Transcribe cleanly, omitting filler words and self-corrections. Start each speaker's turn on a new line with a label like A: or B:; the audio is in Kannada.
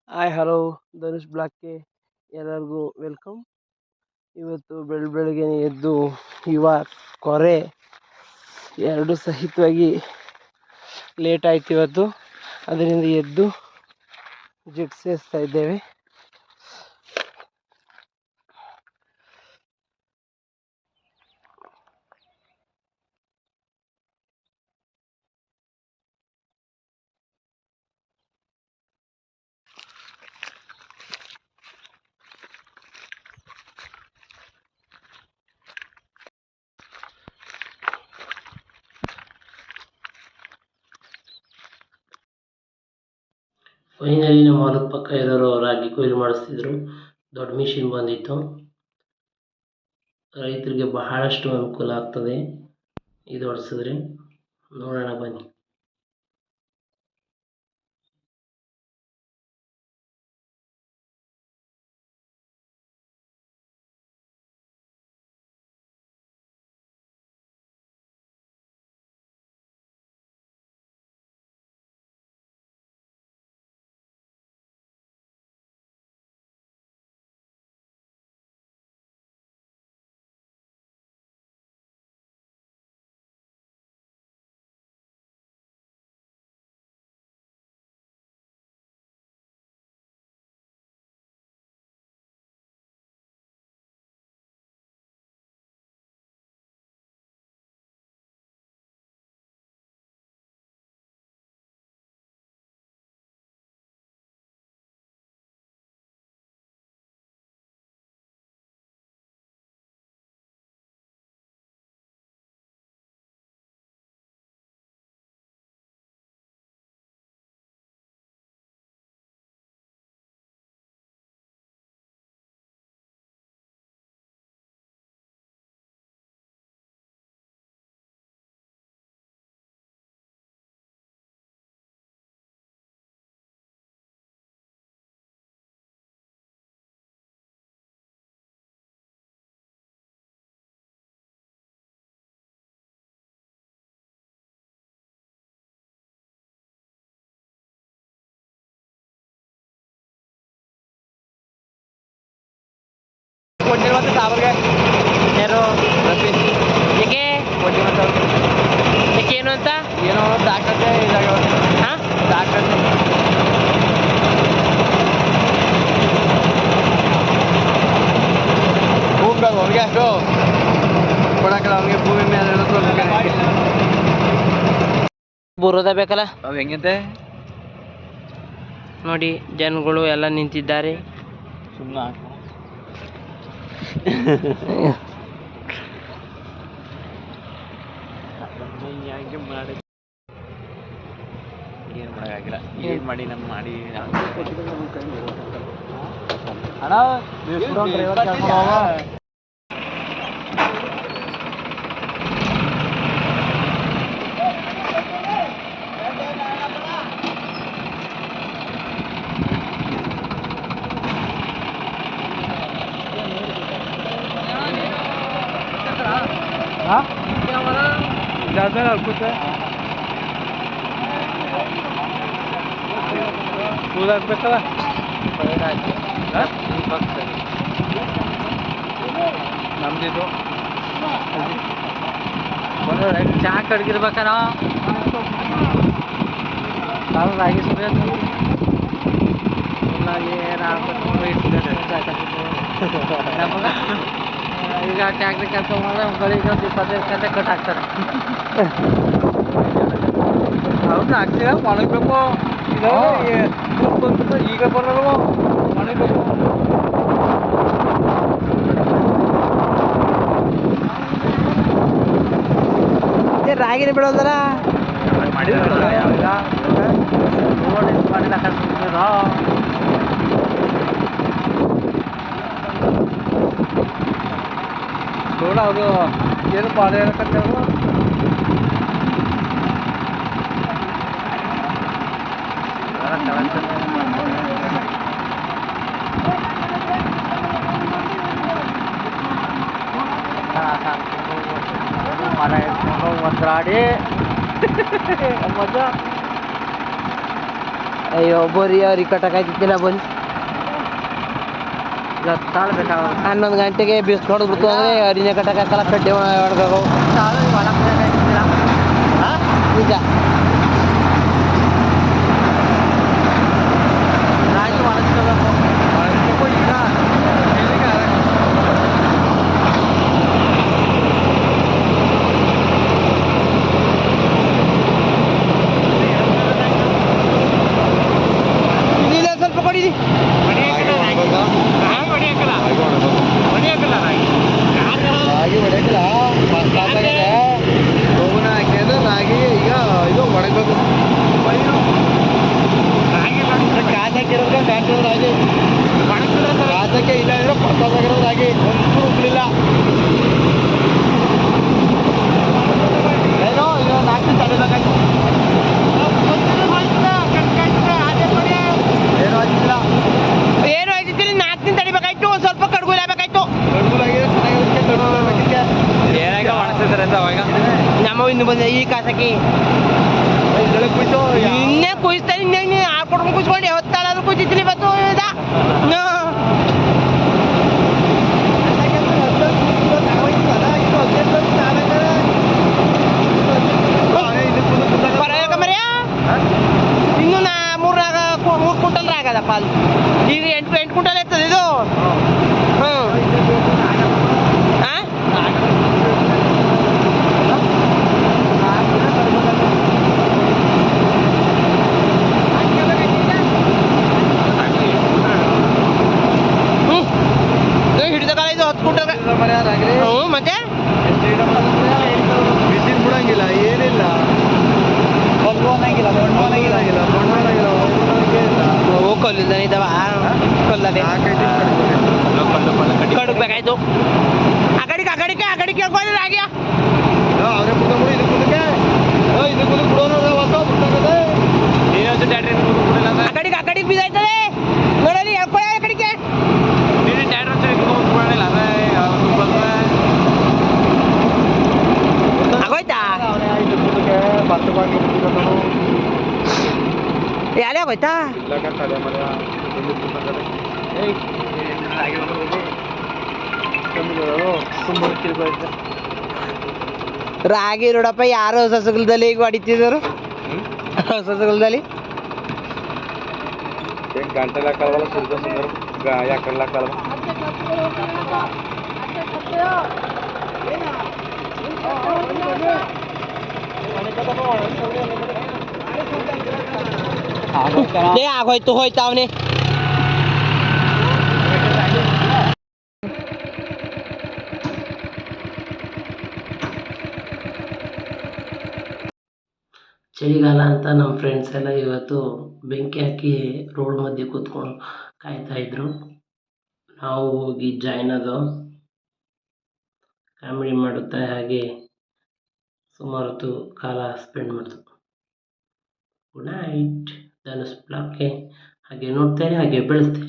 A: ಹಾಯ್ ಹಲೋ ಧನುಷ್ ಬ್ಲಾಕ್ಗೆ ಎಲ್ಲರಿಗೂ ವೆಲ್ಕಮ್. ಇವತ್ತು ಬೆಳಗ್ಗೆ ಎದ್ದು ಯುವ ಕೊರೆ ಎರಡು ಸಹಿತವಾಗಿ ಲೇಟ್ ಆಯ್ತು ಇವತ್ತು. ಅದರಿಂದ ಎದ್ದು ಜಿಟ್ ಸೇರಿಸ್ತಾ ಇದ್ದೇವೆ. ಫೈನಲಿ ನಮ್ಮ ಹೊಲದ ಪಕ್ಕ ಇರೋರು ರಾಗಿ ಕೊಯ್ಲು ಮಾಡಿಸ್ತಿದ್ರು. ದೊಡ್ಡ ಮಿಷಿನ್ ಬಂದಿತ್ತು. ರೈತರಿಗೆ ಬಹಳಷ್ಟು ಅನುಕೂಲ ಆಗ್ತದೆ ಇದು ಹೊಡ್ಸಿದ್ರೆ. ನೋಡೋಣ ಬನ್ನಿ. ಕೊಟ್ಟಿರುವಂಥ ಸಾಬರ್ಗೆ ಯಾರು ಏಕೆ ಕೊಟ್ಟಿರುವಂಥ ಏಕೆ ಏನು ಅಂತ ಏನೋ ದಾಖಲೆ ಇದಾಗ ಹಾಂ ದಾಖಲೆ ಭೂಮಿ ಅವ್ರಿಗೆ ಅಷ್ಟು ಕೊಡಕಲ್ಲ ಅವ್ರಿಗೆ ಭೂಮಿ ಮೇಲೆ ಬರೋದ ಬೇಕಲ್ಲ ಅವು ಹೆಂಗಂತೆ ನೋಡಿ. ಜನಗಳು ಎಲ್ಲ ನಿಂತಿದ್ದಾರೆ. ಸುಮ್ಮನೆ ಏನು ಮಾಡೋಕ್ಕಾಗಿಲ್ಲ. ಏನು ಮಾಡಿ ನಮ್ಮ ಮಾಡಿ ಅಣ್ಣ हाँ ज़्यादा कुछ है पूरा बेकला ನಮ್ದಿದು ಚಹಾ ಕಡ್ಗಿರ್ಬೇಕಾರ ನಾವು ರಾಗಿ ಸುರಿಯೋದು ನಮಗೆ ಈಗ ಟ್ಯಾಕ್ಟ್ರಿ ಕೆಲಸ ಮಾಡಿದ್ರೆ ಬರೀ 25 ಗಂಟೆ ಕಟ್ ಹಾಕ್ತಾರೆ. ಹೌದು ಹಾಕ್ತೀರ ಒಣಗಬೇಕು. ಇದು ಬಂದ್ಬಿಟ್ಟು ಈಗ ಬರೋದು ಒಣಗಬೇಕು. ರಾಗಿನ ಬಿಡೋದಲ್ಲ ಮಾಡಿಲ್ಲ ನೋಡ ಅವರು ಏನು ಪಾಡ ಹೇಳಕತ್ತೇವು. ಮರ ಎತ್ಕೊಂಡು ಒಂದ್ರಾಡಿ ಮಜಾ.
B: ಅಯ್ಯೋ ಬೋರಿ ಅವ್ರಿಗೆ ಕಟ್ಟಕ್ಕಾಯ್ತಿದ್ದಿಲ್ಲ ಬನ್ನಿ.
A: ತಾಳ್ಬೇಕಾಗ
B: 11 ಗಂಟೆಗೆ ಬಿಸ್ಲು ಹೊಡೆದ್ಬಿಡ್ತು ಅಂದರೆ ಅರಿನೇ ಕಟ್ಟಕ್ಕಾಗಲ್ಲ, ಕಡ್ಡೆ ಹೊಡ್ಬೇಕು. ನಿಜ.
A: ರಾಗಿ ಒಣಗಿಸ್ಕೋಬೇಕು. ಈಗ
B: ಇಲ್ಲ ಸ್ವಲ್ಪ ಕೊಡಿರಿ.
A: ರಾಗಿ ಹೊಡೆಯಕಿಲ್ಲ ಹೋಗೋಣ ಹಾಕಿದ್ರೆ ರಾಗಿ ಈಗ ಇದು ಹೊಡಬೇಕು. ಕಾಸಾಕಿರೋದ್ರೆ ಬ್ಯಾಟ್ರಿ ರಾಗಿ ಕಾಸಕ್ಕೆ ಇಲ್ಲ ಅಂದ್ರೆ ಪರ್ಸಾಗಿರೋದು ರಾಗಿ ಒಂಚೂರು ಉಪ್ಪಲಿಲ್ಲ. ಏನೋ ಈಗ 4 ತಡಿಬೇಕಾಯ್ತು. ಏನೋ ಆಗಿಲ್ಲ,
B: ಏನು ಆಯ್ತಿದ್ದಿಲ್ಲ, 4 ದಿನ ತಡಿಬೇಕಾಯ್ತು. ಒಂದು ಸ್ವಲ್ಪ ಕಡ್ಗುಲ್ ಆಗ್ಬೇಕಾಯ್ತು.
A: ಕಡ್ಗುಲಾಗಿದೆ ಚೆನ್ನಾಗಿರೋದಕ್ಕೆ ಕಡ್ಗುಲಾಗಬೇಕಿಕ್ಕೆ ಏನಾಗ ಒಣಗ್ತಿದ್ದಾರೆ ಅಂತ ಅವಾಗ
B: ನಮ್ಮ ಇನ್ನು ಬಂದ ಈ ಕಾಸಕ್ಕೆ
A: ಇದೆಲ್ಲ ಕುಯ್ತು
B: ಇನ್ನೇ ಕುಯ್ಸ್ತಾರೆ. ಇನ್ನೇ ಹಾಕೊಡ್ಕೊಂಡು ಕುಯ್ಸ್ಕೊಂಡು ಯಾವತ್ತಾಳಾದ್ರೂ ಕುಯ್ತಿದ್ದೀನಿ ಇವತ್ತು. ಪರವಾಗಿಲ್ಲ ಇನ್ನು 3 ಕ್ವಿಂಟಲ್ ಆಗದಪ್ಪ. ಅಲ್ಲಿ ಈಗ 8 ಕ್ವಿಂಟಲ್ ಇರ್ತದೆ ಇದು. ಹಿಡಿದ ಕಾಲ ಇದು 10 ಕ್ವಿಂಟಲ್. ಮತ್ತೆ
A: ಬಿಸಿಲು ಬಿಡಂಗಿಲ್ಲ, ಏನಿಲ್ಲ, ಅನ್ನಂಗಿಲ್ಲ,
B: ಕೊಲ್ಲಿದ್ದಾನೆ ಇದ್ದಾವ. ಕೊಲ್ಲದೆ ಕಡುಗ್ಬೇಕಾಯ್ತು. ಆ ಕಡೆಗೆ ಕೇಳ್ಕೊಳ್ಳಿ ರಾಗಿಯ.
A: ಅವ್ರೆ ಬಿಡ್ಕೊಂಡು ಇದು ಮುಂದಕ್ಕೆ ಇದು ಮುಂದಕ್ಕೆ ಬಿಡೋಣ ಹೊಸ ಬಿಡ್ತದೆ.
B: ಆ ಕಡೆಗೆ ಬಿದ್ದಾಯ್ತದೆ ನೋಡಲಿ. ಹೇಳ್ಕೊಳ್ಳಿ ಆ ಕಡೆಗೆ ಆಗೋಯ್ತಾ? ಯಾರೇ ಆಗೋಯ್ತಾ? ರಾಗಿ ನೋಡಪ್ಪ, ಯಾರು ಹೊಸಗಲದಲ್ಲಿ ಈಗ ಹೊಡಿತಿದ್ರು. ಹೊಸಗಲದಲ್ಲಿ
A: ಗಂಟೆಲ್ಲ ಕಳವಲ್ಲ ಸುರಿದ ಸುಂದರ ಯಾಕಲ್ಲ ಕಳವ
B: ಆಗೋಯ್ತು. ಹೋಯ್ತಾ ಅವನೇ ಚಳಿಗಾಲ ಅಂತ ನಮ್ಮ ಫ್ರೆಂಡ್ಸ್ ಎಲ್ಲ ಇವತ್ತು ಬೆಂಕಿ ಹಾಕಿ ರೋಡ್ ಮಧ್ಯೆ ಕೂತ್ಕೊಂಡು ಕಾಯ್ತಾಯಿದ್ರು. ನಾವು ಹೋಗಿ ಜಾಯ್ನ್ ಆದೋ, ಕಾಮಿಡಿ ಮಾಡುತ್ತಾ ಹಾಗೆ ಸುಮಾರು ಹೊತ್ತು ಕಾಲ ಸ್ಪೆಂಡ್ ಮಾಡ್ತು. Good night. ಧನುಷ್ ಬ್ಲಾಗ್ಗೆ ಹಾಗೆ ನೋಡ್ತಾರೆ, ಹಾಗೆ ಬೆಳೆಸ್ತಾರೆ.